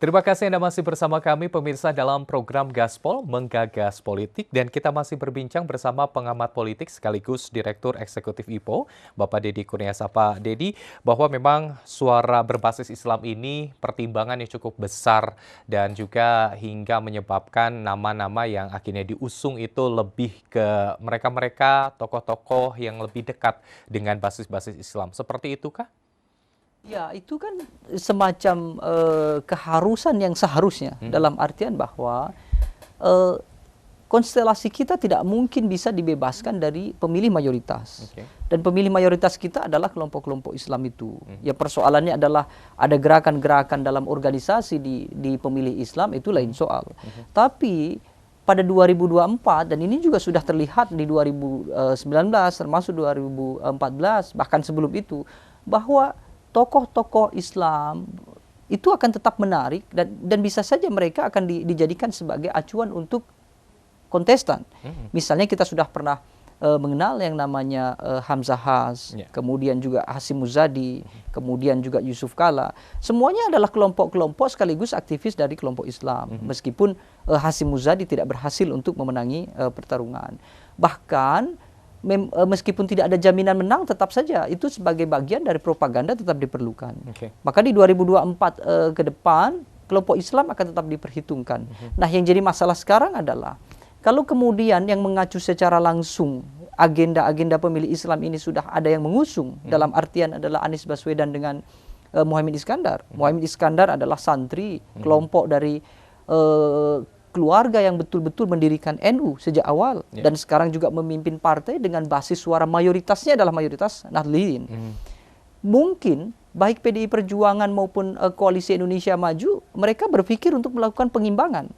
Terima kasih Anda masih bersama kami pemirsa dalam program Gaspol Menggagas Politik dan kita masih berbincang bersama pengamat politik sekaligus Direktur Eksekutif IPO, Bapak Deddy Kurniasapa. Deddy, bahwa memang suara berbasis Islam ini pertimbangan yang cukup besar dan juga hingga menyebabkan nama-nama yang akhirnya diusung itu lebih ke mereka-mereka tokoh-tokoh yang lebih dekat dengan basis-basis Islam. Seperti itukah? Ya, itu kan semacam keharusan yang seharusnya dalam artian bahwa konstelasi kita tidak mungkin bisa dibebaskan dari pemilih mayoritas. Dan pemilih mayoritas kita adalah kelompok-kelompok Islam itu. Ya, persoalannya adalah ada gerakan-gerakan dalam organisasi di pemilih Islam, itu lain soal. Tapi pada 2024, dan ini juga sudah terlihat di 2019, termasuk 2014, bahkan sebelum itu, bahwa tokoh-tokoh Islam itu akan tetap menarik dan bisa saja mereka akan dijadikan sebagai acuan untuk kontestan. Misalnya kita sudah pernah mengenal yang namanya Hamzah Has, kemudian juga Hasyim Muzadi, kemudian juga Yusuf Kala. Semuanya adalah kelompok-kelompok sekaligus aktivis dari kelompok Islam. Meskipun Hasyim Muzadi tidak berhasil untuk memenangi pertarungan. Bahkan meskipun tidak ada jaminan menang, tetap saja itu sebagai bagian dari propaganda tetap diperlukan. Maka di 2024 ke depan, kelompok Islam akan tetap diperhitungkan. Nah, yang jadi masalah sekarang adalah, kalau kemudian yang mengacu secara langsung agenda-agenda pemilih Islam ini sudah ada yang mengusung, dalam artian adalah Anies Baswedan dengan Muhaimin Iskandar. Muhaimin Iskandar adalah santri, kelompok dari keluarga yang betul-betul mendirikan NU sejak awal dan sekarang juga memimpin partai dengan basis suara mayoritasnya adalah mayoritas Nahdliyin. Mungkin baik PDI Perjuangan maupun Koalisi Indonesia Maju, mereka berpikir untuk melakukan pengimbangan.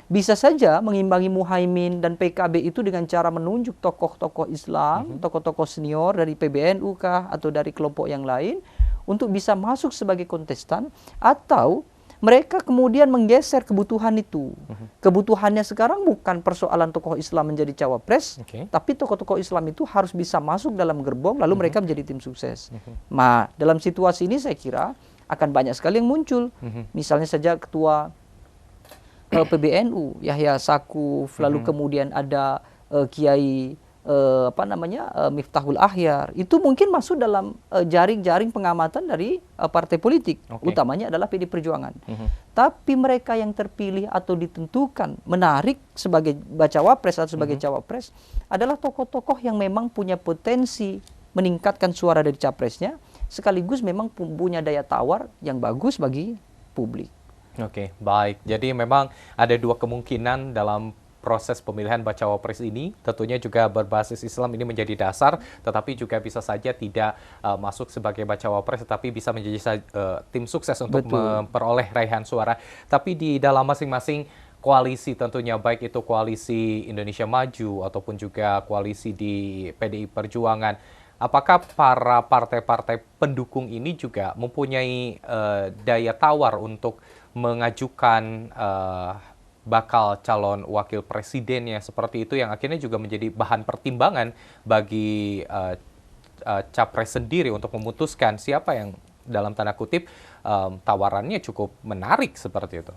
Bisa saja mengimbangi Muhaimin dan PKB itu dengan cara menunjuk tokoh-tokoh Islam, tokoh-tokoh senior dari PBNU kah atau dari kelompok yang lain untuk bisa masuk sebagai kontestan, atau mereka kemudian menggeser kebutuhan itu. Kebutuhannya sekarang bukan persoalan tokoh Islam menjadi cawapres, tapi tokoh-tokoh Islam itu harus bisa masuk dalam gerbong, lalu mereka menjadi tim sukses. Nah, dalam situasi ini saya kira akan banyak sekali yang muncul. Misalnya saja ketua PBNU, Yahya Saquf, lalu kemudian ada Kiai Miftahul Ahyar, itu mungkin masuk dalam jaring-jaring pengamatan dari partai politik, utamanya adalah PDI Perjuangan. Tapi mereka yang terpilih atau ditentukan menarik sebagai bacawa pres atau sebagai cawapres adalah tokoh-tokoh yang memang punya potensi meningkatkan suara dari capresnya, sekaligus memang punya daya tawar yang bagus bagi publik. Oke, baik. Jadi memang ada dua kemungkinan dalam proses pemilihan bacawa pres ini, tentunya juga berbasis Islam ini menjadi dasar, tetapi juga bisa saja tidak masuk sebagai bacawa pres, tetapi bisa menjadi tim sukses untuk memperoleh raihan suara. Tapi di dalam masing-masing koalisi tentunya, baik itu koalisi Indonesia Maju ataupun juga koalisi di PDI Perjuangan, apakah para partai-partai pendukung ini juga mempunyai daya tawar untuk mengajukan bakal calon wakil presidennya seperti itu, yang akhirnya juga menjadi bahan pertimbangan bagi capres sendiri untuk memutuskan siapa yang dalam tanda kutip tawarannya cukup menarik seperti itu.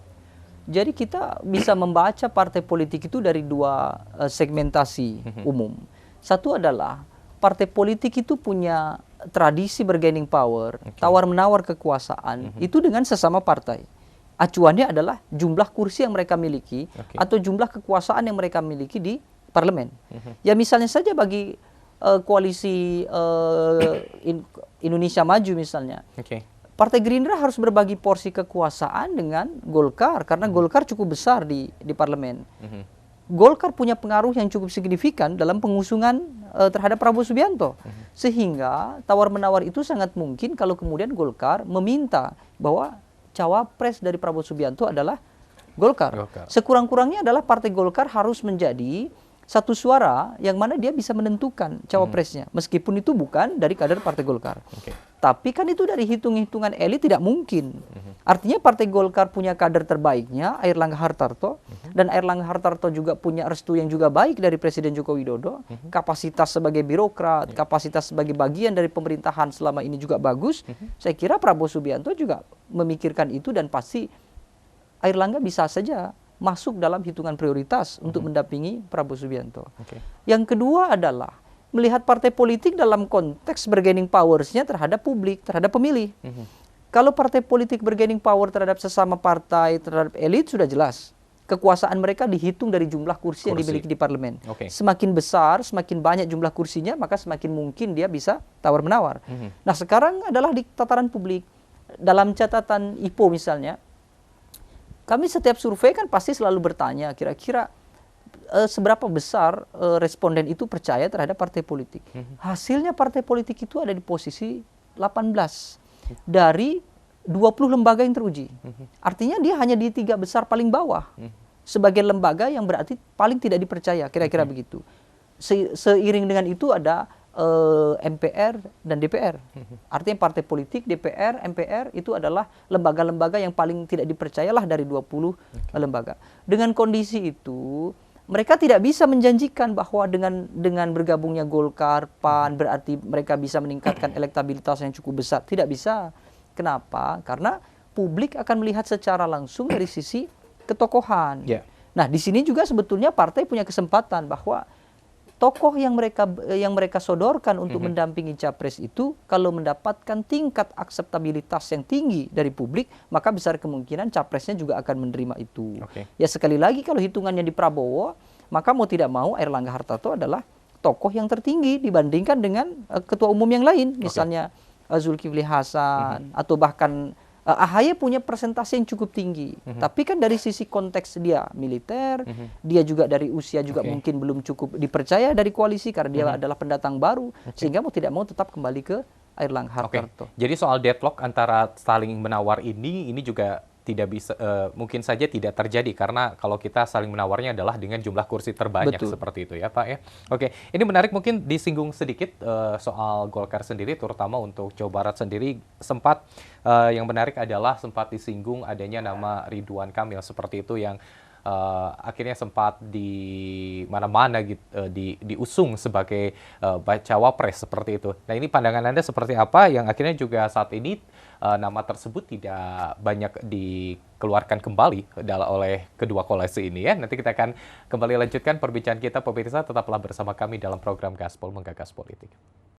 Jadi kita bisa membaca partai politik itu dari dua segmentasi umum. Satu adalah partai politik itu punya tradisi bargaining power, tawar-menawar kekuasaan, itu dengan sesama partai. Acuannya adalah jumlah kursi yang mereka miliki atau jumlah kekuasaan yang mereka miliki di parlemen. Ya misalnya saja bagi koalisi Indonesia Maju misalnya, Partai Gerindra harus berbagi porsi kekuasaan dengan Golkar karena Golkar cukup besar di parlemen. Golkar punya pengaruh yang cukup signifikan dalam pengusungan terhadap Prabowo Subianto, sehingga tawar-menawar itu sangat mungkin kalau kemudian Golkar meminta bahwa cawapres dari Prabowo Subianto adalah Golkar. Sekurang-kurangnya adalah partai Golkar harus menjadi satu suara yang mana dia bisa menentukan cawapresnya, meskipun itu bukan dari kader partai Golkar. Tapi kan itu dari hitung-hitungan elit tidak mungkin. Artinya partai Golkar punya kader terbaiknya, Airlangga Hartarto, dan Airlangga Hartarto juga punya restu yang juga baik dari Presiden Joko Widodo, kapasitas sebagai birokrat, kapasitas sebagai bagian dari pemerintahan selama ini juga bagus. Saya kira Prabowo Subianto juga memikirkan itu dan pasti Airlangga bisa saja masuk dalam hitungan prioritas untuk mendampingi Prabowo Subianto. Oke. Yang kedua adalah melihat partai politik dalam konteks bargaining powers-nya terhadap publik, terhadap pemilih. Kalau partai politik bargaining power terhadap sesama partai, terhadap elit sudah jelas. Kekuasaan mereka dihitung dari jumlah kursi yang dimiliki di parlemen. Oke. Semakin besar, semakin banyak jumlah kursinya, maka semakin mungkin dia bisa tawar-menawar. Nah, sekarang adalah di tataran publik. Dalam catatan IPO misalnya, kami setiap survei kan pasti selalu bertanya, kira-kira seberapa besar responden itu percaya terhadap partai politik. Hasilnya partai politik itu ada di posisi 18 dari 20 lembaga yang teruji. Artinya dia hanya di 3 besar paling bawah. Sebagai lembaga yang berarti paling tidak dipercaya, kira-kira begitu. Seiring dengan itu ada MPR dan DPR. Artinya partai politik, DPR, MPR itu adalah lembaga-lembaga yang paling tidak dipercayalah dari 20 lembaga. Dengan kondisi itu, mereka tidak bisa menjanjikan bahwa dengan bergabungnya Golkar, PAN, berarti mereka bisa meningkatkan elektabilitas yang cukup besar. Tidak bisa. Kenapa? Karena publik akan melihat secara langsung dari sisi ketokohan. Nah, di sini juga sebetulnya partai punya kesempatan bahwa tokoh yang mereka sodorkan untuk mendampingi capres itu kalau mendapatkan tingkat akseptabilitas yang tinggi dari publik, maka besar kemungkinan capresnya juga akan menerima itu. Ya sekali lagi kalau hitungannya di Prabowo, maka mau tidak mau Airlangga Hartarto adalah tokoh yang tertinggi dibandingkan dengan ketua umum yang lain, misalnya Zulkifli Hasan atau bahkan AHY punya persentase yang cukup tinggi, tapi kan dari sisi konteks dia militer, dia juga dari usia juga mungkin belum cukup dipercaya dari koalisi karena dia adalah pendatang baru, sehingga mau tidak mau tetap kembali ke Airlangga Hartarto. Jadi soal deadlock antara saling menawar ini juga tidak bisa, mungkin saja tidak terjadi karena kalau kita saling menawarnya adalah dengan jumlah kursi terbanyak. Betul. Seperti itu ya Pak ya. Oke, ini menarik mungkin disinggung sedikit soal Golkar sendiri, terutama untuk Jawa Barat sendiri sempat yang menarik adalah sempat disinggung adanya nama Ridwan Kamil seperti itu yang akhirnya sempat di mana-mana gitu, diusung sebagai bacawa pres seperti itu. Nah ini pandangan Anda seperti apa yang akhirnya juga saat ini nama tersebut tidak banyak dikeluarkan kembali oleh kedua koalisi ini ya. Nanti kita akan kembali lanjutkan perbincangan kita, pemirsa tetaplah bersama kami dalam program Gaspol Menggagas Politik.